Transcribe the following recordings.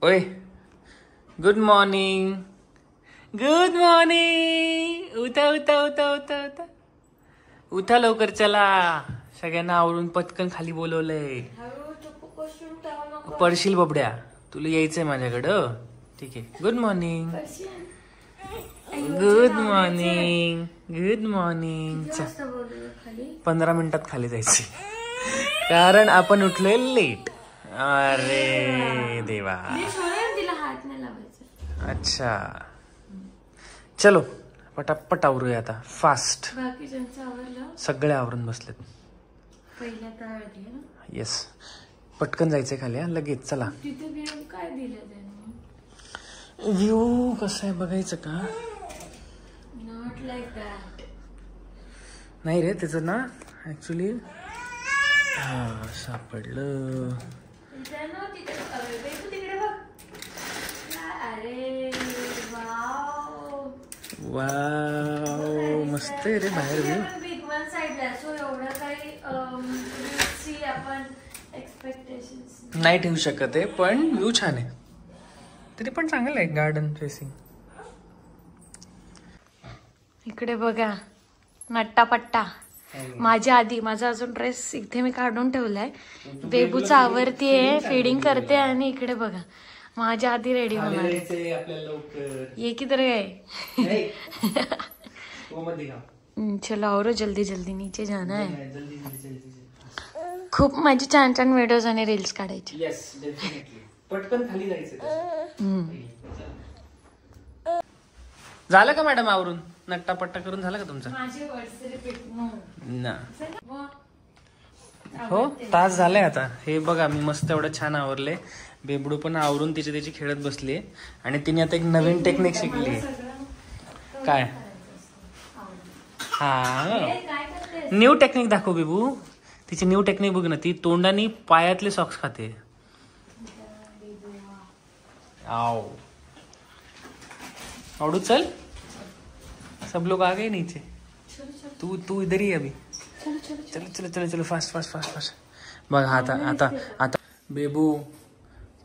ओय good morning good morning. उठा उठा उठा उठा उठा उठा लवकर चला. सगळ्यांना आवरून पटकन खाली बोलवलंय. पडशील बबड्या, तुला यायचंय माझ्याकडं. ठीक आहे. Good morning good morning good morning. 15 मिनिटात खाली जायचे कारण आपण उठलोय लेट. अरे देवा. अच्छा चलो पटापट आवरूया आता फास्ट. सगळे आवरून बसलेत. येस पटकन जायचंय खाली. लगेच चला. व्ह्यू कसं आहे बघायचं का? नाही रे त्याचं ना ऍक्च्युली सापडलं. वाव मस्त आहे रे बाहेर व्ह्यू. नाही ठेवू शकत आहे पण व्ह्यू छान आहे. तरी पण चांगलं आहे गार्डन फेसिंग. इकडे बघा नट्टापट्टा. माझ्या आधी माझा अजून ड्रेस इथे मी काढून ठेवलाय. बेबूचा आवरतीये, फीडिंग करते आणि इकडे बघा माझ्या आधी रेडी होणार. ये किधर गए? चलो और जल्दी जल्दी नीचे जाना है. खूप माझी छान छान व्हिडिओज आणि रील्स काढायचे. पटकन खाली जायचं. झालं का मॅडम आवरून? नट्टापट्टा करून झालं का तुमचं? हो तास झालाय आता. हे बघा मी मस्त एवढं छान आवरले. बेबडू पण आवरून त्याची खेळत बसली आणि तिने आता एक नवीन टेक्निक शिकली. काय? हा न्यू टेक्निक दाखव बेबू. तिची न्यू टेक्निक बघ ना. ती तोंडाने पायातले सॉक्स खाते. आओ आवडू चल. सब लोग आ गए नीचे. तू इधर ही अभी. चलो चलो चलो चलो फास्ट फास्ट फास्ट फास्ट. बघ आता आता आता बेबू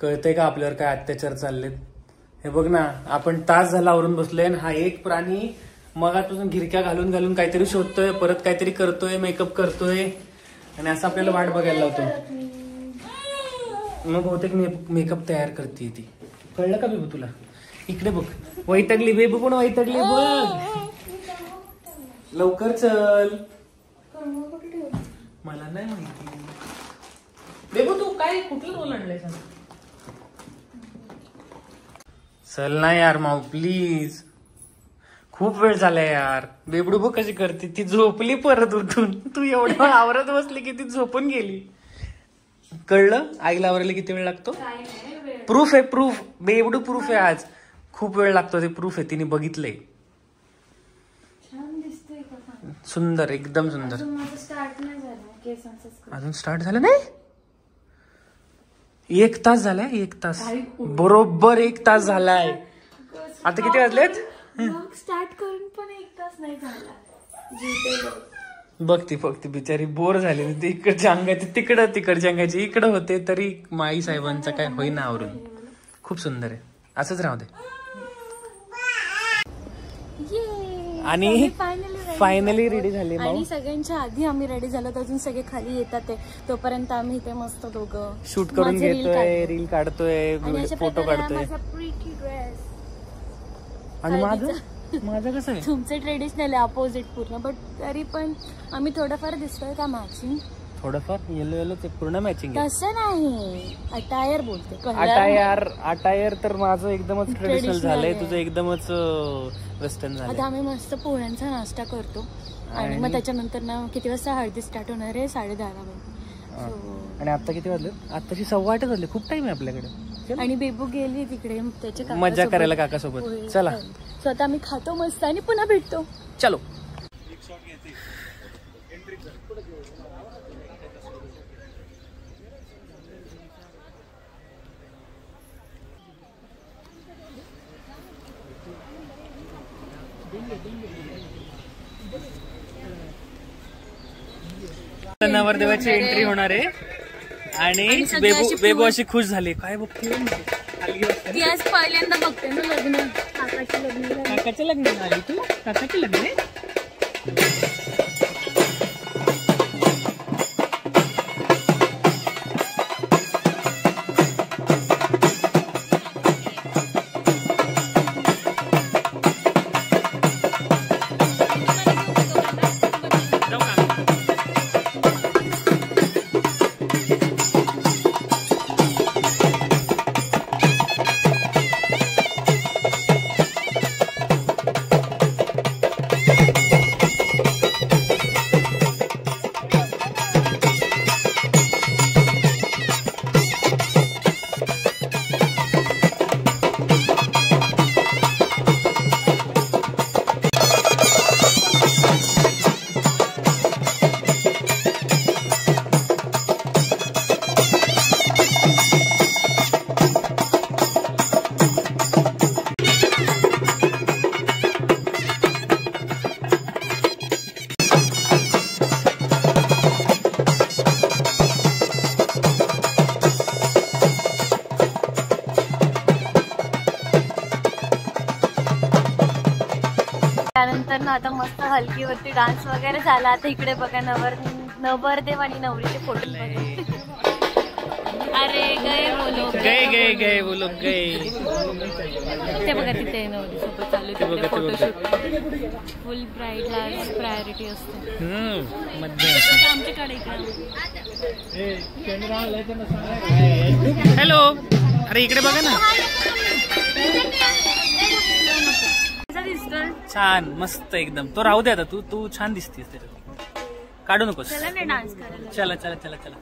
कळतंय का आपल्यावर काय अत्याचार चाललेत? हे बघ ना आपण तास झाला आवरून बसलोय. हा एक प्राणी मगापासून घिरक्या घालून घालून काहीतरी शोधतोय, परत काहीतरी करतोय, मेकअप करतोय आणि असं आपल्याला वाट बघायला लावतो. मग बहुतेक मेकअप तयार करते ती. कळलं का बेबू तुला? इकडे बघ वैतागली. बेबू पण वैतागली बघ. लवकर चल. मला नाही माहिती. बेबू तू काय कुठलं रोल आणलंय सांग. चल ना यार माऊ प्लीज. खूप वेळ झालाय यार. बेबडू बघ कशी करते. ती झोपली परत उठून. तू एवढं आवरत बसली की ती झोपून गेली. कळलं आईला आवरायला किती वेळ लागतो? प्रूफ आहे प्रूफ. बेबडू प्रूफ आहे आज. खूप वेळ लागतो ते प्रूफ आहे. तिने बघितलंय. सुंदर एकदम सुंदर. अजून स्टार्ट झालं नाही? 1 तास झालाय. 1 तास बरोबर 1 तास झालाय. आता किती वाजलेत? स्टार्ट करून पण 1 तास नाही झाला. बघ ती बिचारी बोर झाली. ती इकडच्या अंगाची तिकडं, तिकडच्या अंगाची इकडं होते तरी माई साहेबांचा काय होईना आवरून. खूप सुंदर आहे. असंच राहू दे. आणि फायनली रेडी झाले. आणि सगळ्यांच्या आधी आम्ही रेडी झालो. अजून सगळे खाली येतात तोपर्यंत आम्ही इथे मस्त दोघं शूट करून घेतोय, रील काढतोय, फोटो काढतोय. आणि माझं कसं आहे? तुमचं ट्रेडिशनल आहे अपोजिट पूर्ण. बट तरी पण आम्ही थोडंफार दिसतोय का मॅचिंग? थोडंफार येलो येलो ते पूर्ण मॅचिंग. तसं नाही अटायर बोलते. अटायर तर माझं एकदमच ट्रेडिशनल झालंय. तुझं एकदमच वेस्टर्न झालंय. आता आम्ही मस्त पोह्यांचा नाश्ता करतो आणि मग त्याच्यानंतर ना किती वाजता हळदी स्टार्ट होणार आहे? 10:30. आणि आता किती वाजले? आताची 8:15 वाजले. खूप टाइम आहे आपल्याकडे. आणि बेबू गेली तिकडे त्याच्या मजा करायला काकासोबत. चला स्वतः आम्ही खातो मस्त आणि पुन्हा भेटतो. चलो. नवरदेवाची एंट्री होणार आहे आणि बेबू अशी खुश झाली. काय बघते ती आज पहिल्यांदा बघते ना लग्न, काकाचे लग्न. काकाचं लग्न आली तू? काकाचे लग्न आहे? त्यानंतर ना आता मस्त हलकीवरती डान्स वगैरे झाला. आता इकडे बघा नवरदेव आणि नवरीचे फोटो. अरे गए वो लोग गए. ते बघा तिथे नवरी सोबत चालू तिथे फोटोशूट. फुल ब्राईडला प्रायोरिटी असते आमच्याकडे इकडे. हॅलो, अरे इकडे बघा ना. छान मस्त एकदम. तो राहू दे आता. तू छान दिसतीस त्याच्यात, काढू नकोस. चला ना डान्स करायला. चला चला चला चला.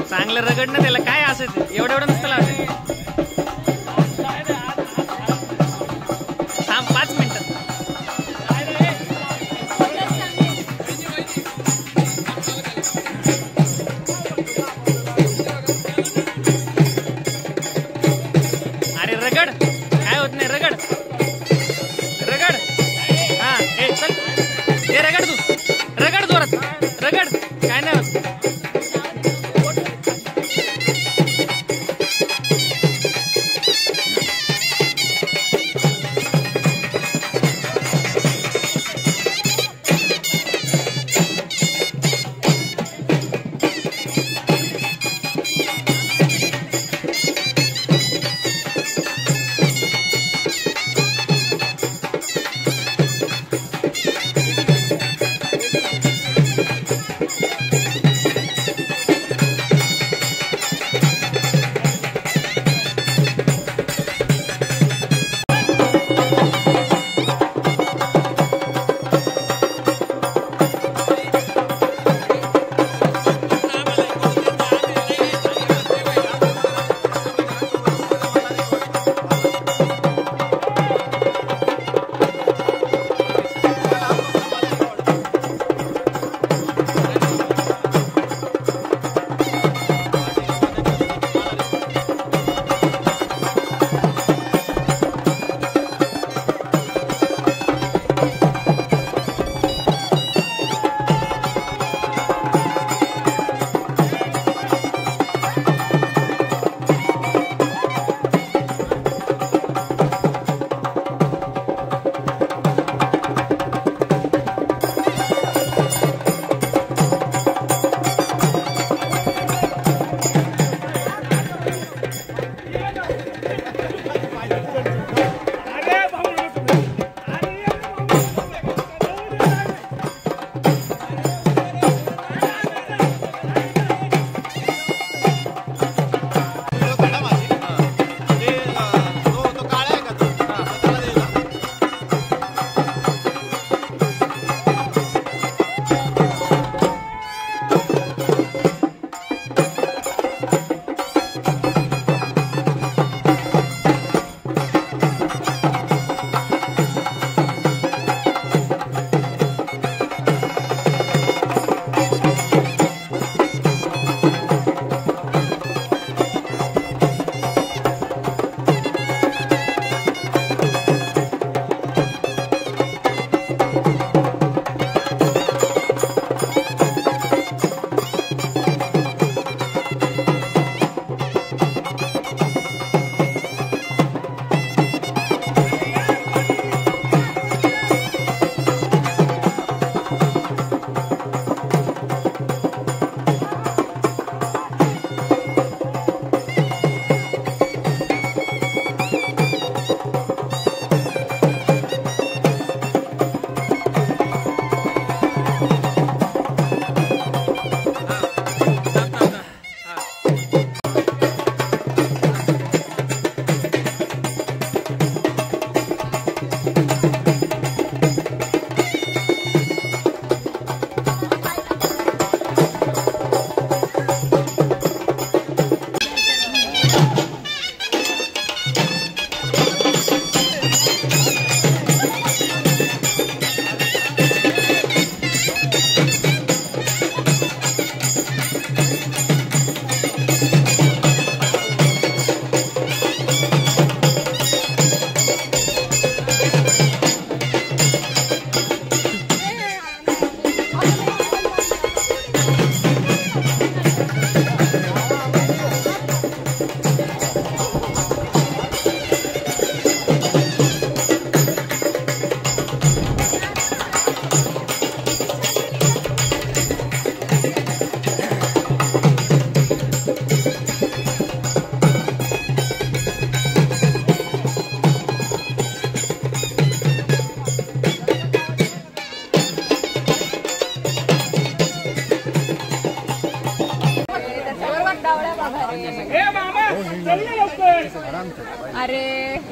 चांगलं रगड ना त्याला. काय असं एवढं नसतं लावलं. थांब 5 मिनिटं. अरे रगड, काय होत नाही. Rugged rugged. हा चल, हे रगड तू. रगड जोरात. रगड, काय नाही होत.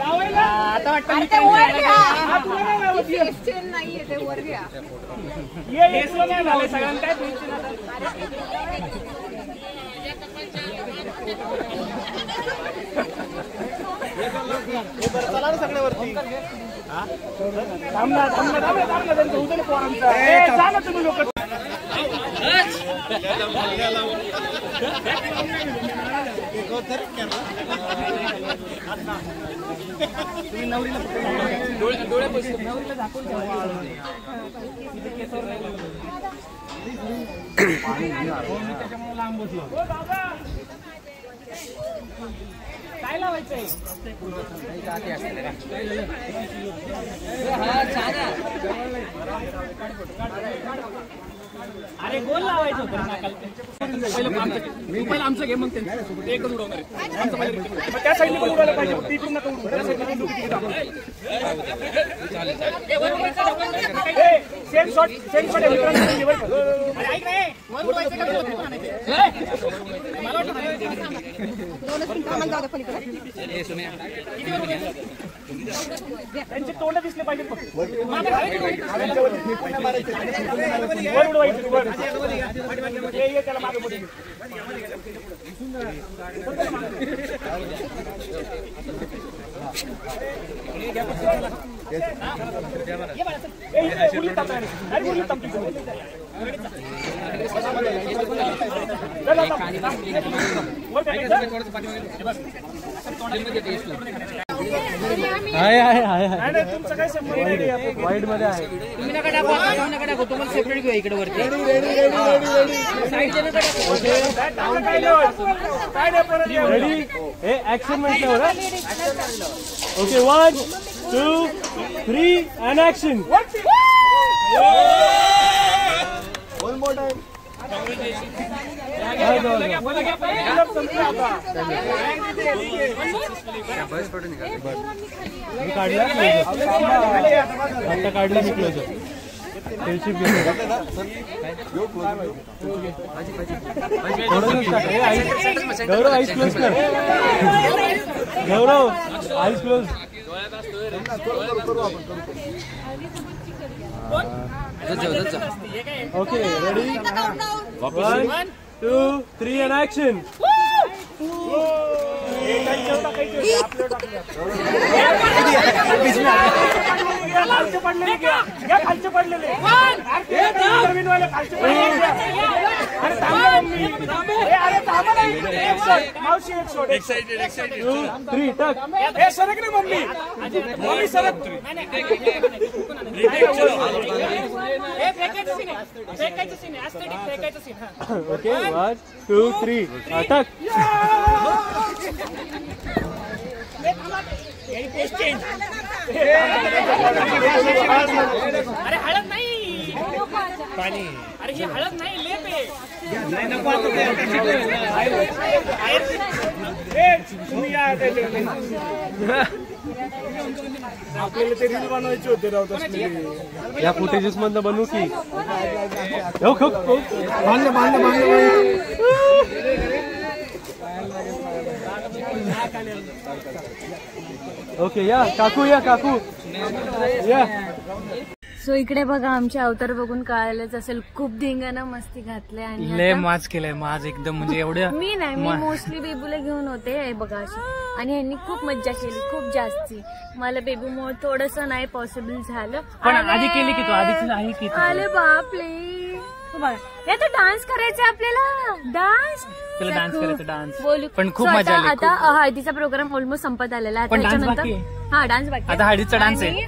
आता वाटतं नाहीये ते वर घ्या. सगळ्यांना काय चला ना सगळ्यावरती. थांब ना त्यांचं होतं ना पोरांचं. जा ना तुम्ही लोक. तुम्ही नवरीला डोळे बसले नवरीला झाकून ठेवा. त्याच्यामुळे लांब बसलो. काय लावायचंय? अरे गोल लावायचं होतं पहिलं आमचं घे, मग एकच उडवणार त्या साईडने पण उडवायला पाहिजे. तिकडून नका उडवू. त्या साईडने सेम शॉट त्यांचे तोंड दिसले पाहिजे. त्याला मागे तुमचं काय संबंध वाईट मध्ये आहे. तुम्ही नका टाकू तुम्हाला सेपरेट घेऊ इकडे वरती. रेडी हे ऍक्शन म्हटल्यावर. Okay 1 2 3 and action. One more time. काढला आता काढला मी क्लोजर. गौरव आईस क्लोज कर. Gaurav eyes close. Okay ready 1 2 3 and action. खालचे पडलेले मावशी एक्साइटेड 2 3 टक. हे सरक रे मम्मी. मम्मी सरक. ओके 1 2 3 अटक. अरे हळद नाही पाणी. अरे ही हळद नाही लेप आहे. आपल्याला ते रील बनवायचे होते राव. या फुटेजेस मधनं बनवू की ओके या काकू या. सो इकडे बघा आमचे अवतार बघून कळायलाच असेल खूप धिंगाणा मस्ती घातले. आणि लय माज केलंय. माज एकदम म्हणजे एवढं मी मोस्टली बेबूला घेऊन होते. हे बघा अशी. आणि यांनी खूप मज्जा केली खूप जास्ती. मला बेबूमुळे थोडस नाही पॉसिबल झालं. पण आधी केली की तू आधीच नाही की. अरे बापले बघा हे तर डान्स करायचा आपल्याला. डान्स बोलू पण खूप मजा आली. आता हळदीचा प्रोग्राम ऑलमोस्ट संपत आलेला आहे. त्याच्यानंतर डान्स बाकी. आता हळदीचा डान्स आहे.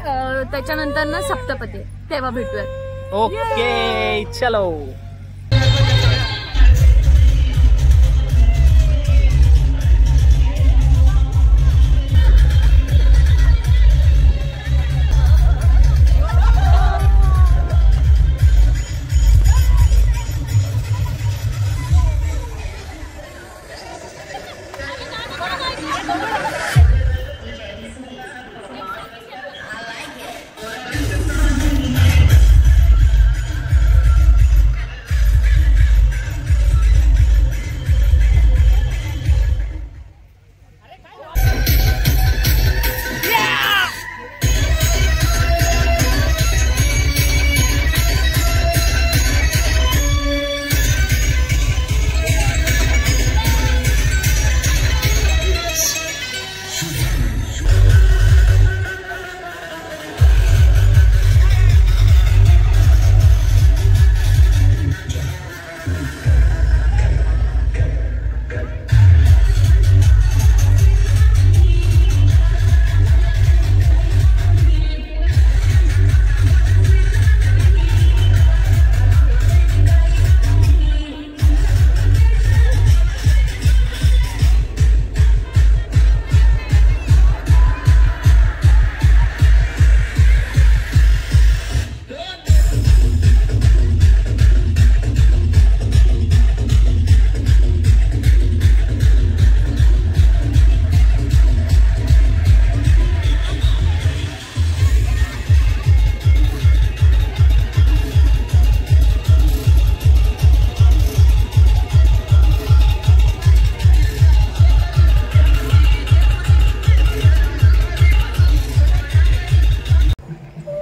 त्याच्यानंतर ना सप्तपदी तेव्हा भेटूयात. ओके चलो.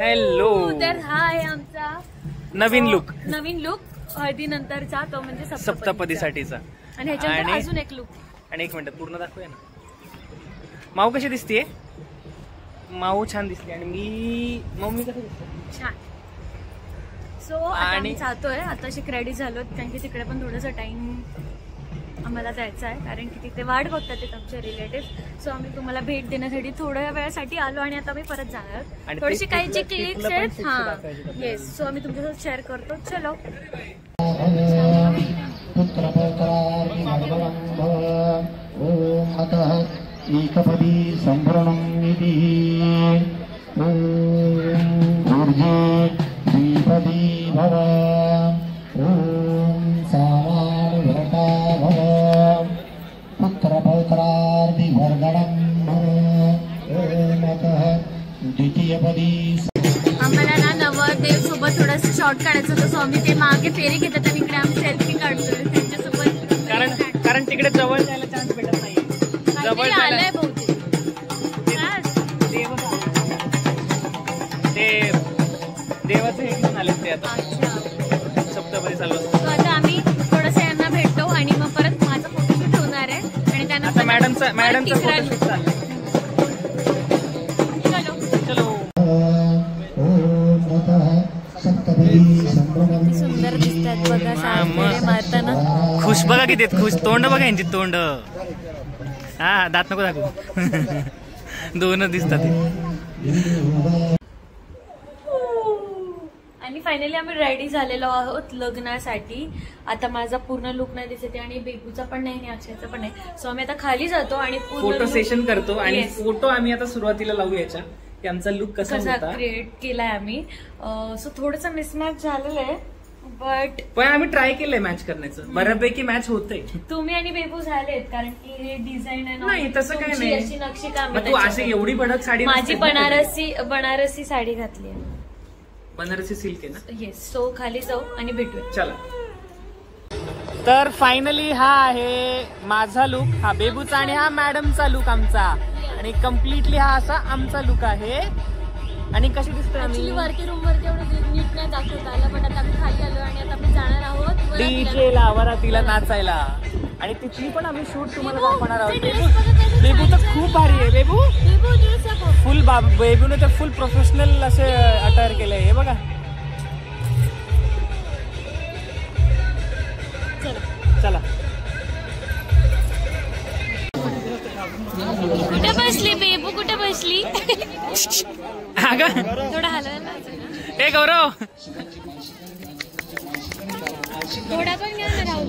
हॅलो. तर हा आहे आमचा नवीन लुक हळदीनंतरचा, तो म्हणजे सप्तपदीसाठीचा. आणि ह्याच्यानंतर अजून एक लुक. आणि एक मिनिट पूर्ण दाखवूया ना. माऊ कशी दिसतीये? माऊ छान दिसते. आणि मम्मी कसं दिसते? छान. सो आम्ही जातोय, आता शिक रेडी झालो, कारण की तिकडे पण थोडंसं टाइम आम्हाला जायचं आहे, कारण की तिथे वाट बघतात ते आमचे रिलेटिव्ह. सो आम्ही तुम्हाला भेट देण्यासाठी थोड्या वेळासाठी आलो आणि आता आम्ही परत जाणार. थोडीशी काही जी क्लिप्स आहेत, हा येस, सो आम्ही तुमच्यासोबत शेअर करतो. चलो. एकपदी संभरणं इति ऊर्जे द्विपदी भव सामानुभरता भव पुत्रपौत्रार्दिवर्गणं भव द्वितीयपदी. आम्हाला ना नवरदेव सोबत थोडंसं शॉर्ट काढायचं होतं, सो आम्ही ते मागे फेरी घेतात आणि इकडे आम्ही सेल्फी काढतोय त्यांच्यासोबत. कारण तिकडे जवळ जायला चान्स भेटत नाही. जवळ आलंय बहुतेक ते देवाचं हे घेऊन आले ते आता. सप्तपदी चालू. आता आम्ही थोडंसं यांना भेटतो आणि मग परत माझा फोटोशूट होणार आहे आणि त्यानंतर मॅडमचा फोटोशूट चालू. चलो. सुंदर दिसतात बघा सासरे मारताना. खुश बघा किती खुश. तोंड बघा यांची तोंड. हा दात नको दाखवू. दोनच दिसतात. आणि फायनली आम्ही रेडी झालेलो आहोत लग्नासाठी. आता माझा पूर्ण लुक नाही दिसते आणि बेबूचा पण नाही आणि अक्षयचा पण नाही. सो आम्ही आता खाली जातो आणि फोटो सेशन करतो आणि फोटो आम्ही आता सुरुवातीला लावू याच्या की आमचा लुक कसा क्रिएट केलाय आम्ही. सो थोडंसं मिसमॅच झालेलं आहे, पण आम्ही ट्राय केलंय मॅच करण्याचं. बऱ्यापैकी मॅच होतंय. तुम्ही आणि बेबू झालेत, कारण की हे डिझाईन आहे. नाही तसं काय नाही. अशी नक्षी काम. तू अशी एवढी भडक साडी. माझी बनारसी साडी घातली आहे. बनारसी सिल्क आहे ना. येस. सो खाली जाऊ आणि भेटूया. चला. तर फायनली हा आहे माझा लुक, हा बेबूचा आणि हा मॅडमचा लुक आमचा. आणि कम्प्लिटली हा असा आमचा लुक आहे. आणि कशी दिसतोय आम्ही? वरती रूम वरती एवढं नीट नाही दाखवता आलं, पण आता आम्ही खाली आलो आणि आता आम्ही जाणार आहोत डीजे ला, वरातीला नाचायला. आणि तिथली पण आम्ही शूट तुम्हाला दाखवणार आहोत. बेबू तर खूप भारी आहे. बेबू फुल बेबूने तर फुल प्रोफेशनल असे अटायर केलंय. हे बघा. चला. कुठे बसली बेबू? कुठे बसली? थोडा हलवायला. हे गौरव थोडा पण घ्या ना राहू.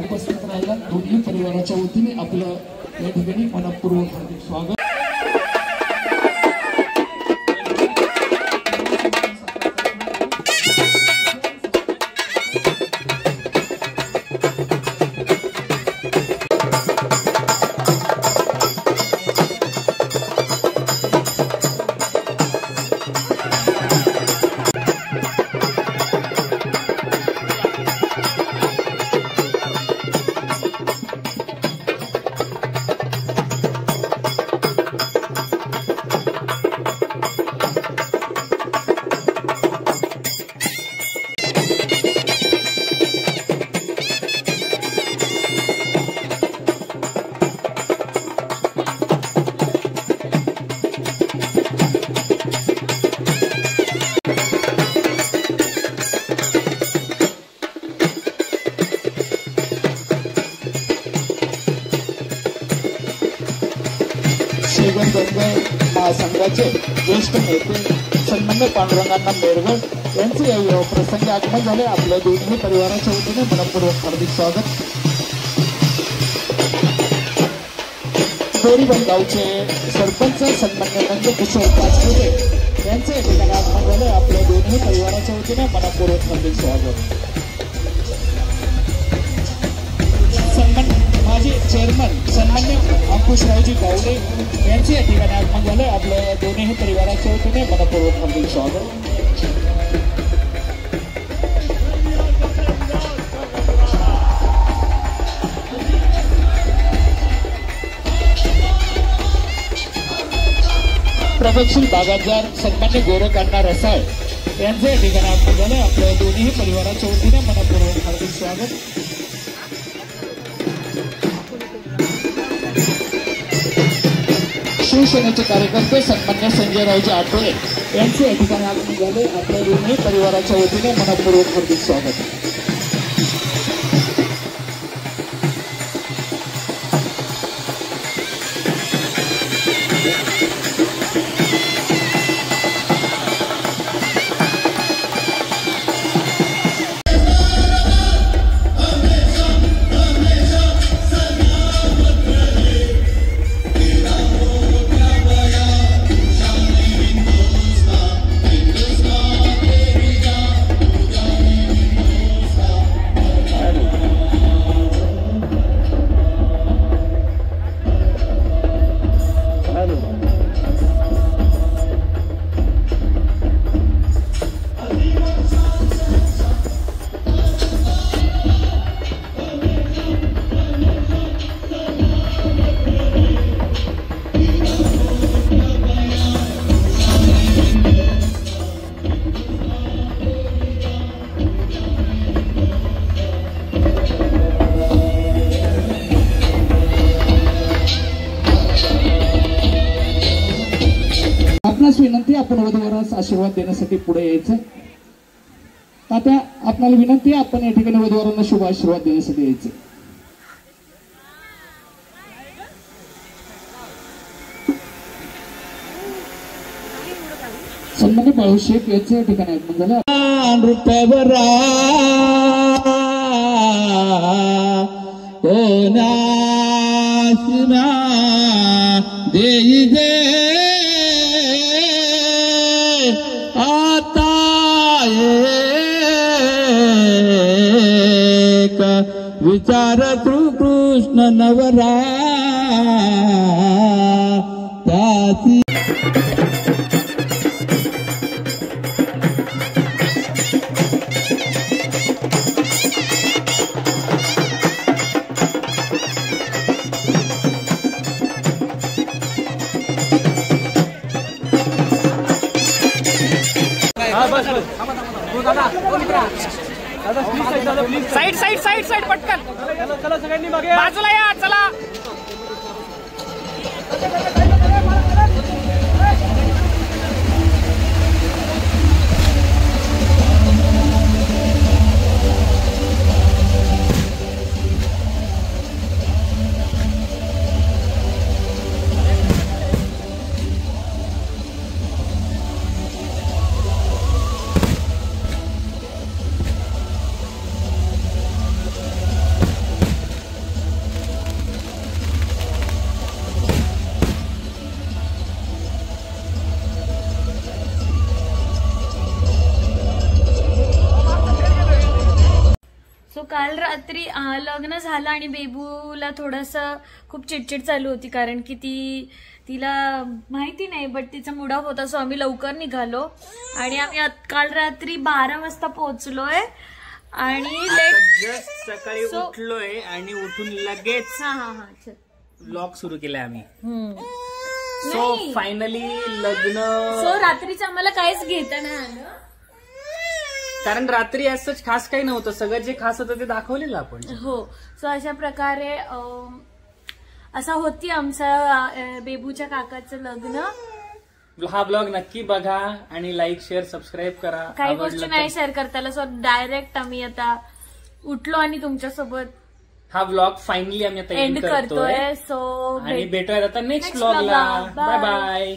उपस्थित राहिला. दोन्ही परिवाराच्या वतीने आपलं या ठिकाणी मनपूर्वक हार्दिक स्वागत. धनगर महासंघाचे ज्येष्ठ नेते सन्मान्य पांडुरंगांना मेरगड यांचे या प्रसंगी आगमन झाले. आपल्या दोन्ही परिवाराच्या वतीने मनपूर्वक हार्दिक स्वागत. बोरीबल गावचे सरपंच सन्मान्य नंदकिशोर पाचपुते यांचे या ठिकाणी आगमन झाले. आपल्या दोन्ही परिवाराच्या वतीने मनपूर्वक हार्दिक स्वागत. माजी चेअरमन सन्मान्य अंकुशरावजी गावडे यांचे या ठिकाणी आगमन झाले. आपल्या दोन्ही परिवाराच्या वतीने मनपूर्वक हार्दिक स्वागत. प्रगतशील बागायतदार सन्मान्य गोरखांना रसाळ यांचे या ठिकाणी आगमन झाले. आपल्या दोन्ही परिवाराच्या वतीने मनपूर्वक हार्दिक स्वागत. शिवसेनेचे कार्यकर्ते सन्मान्य संजयरावजी आठवले यांचे या ठिकाणी आगमन झाले. आपल्या दोन्ही परिवाराच्या वतीने मनपूर्वक हार्दिक स्वागत. विनंती आपण वधूवरास आशीर्वाद देण्यासाठी पुढे यायचं. तात्या आपल्याला विनंती आपण या ठिकाणी वधूवरांना शुभ आशीर्वाद देण्यासाठी यायचं. सन्मान्य बाळू शेख यांचे या ठिकाणी आगमन झालं. विचार कृष्ण नवरा त्याची साइड साइड साइड साइड पटकन चला सगळ्यांनी मागे बाजूला या. चला काल रात्री लग्न झालं आणि बेबूला थोडंसं खूप चिडचिड चालू होती कारण की तिला माहिती नाही बट तिचा मूड ऑफ होता. सो आम्ही लवकर निघालो आणि आम्ही काल रात्री 12 वाजता पोहोचलोय आणि जस्ट सकाळी उठलोय आणि उठून लगेच व्लॉग सुरू केलाय आम्ही. सो फायनली लग्न सो रात्रीचं आम्हाला काहीच घेता नाही आलं कारण रात्री असंच खास काही नव्हतं. सगळं जे खास होतं ते दाखवलेलं आपण. हो. सो अशा प्रकारे असा होती आमचं बेबूच्या काकाचं लग्न. हा ब्लॉग नक्की बघा आणि लाईक शेअर सबस्क्राईब करा. काही गोष्टी नाही शेअर करताना. सो डायरेक्ट आम्ही आता उठलो आणि तुमच्यासोबत हा व्लॉग फायनली आम्ही आता एंड करतोय. सो आणि भेटूयात आता नेक्स्ट व्लॉगला. Bye bye.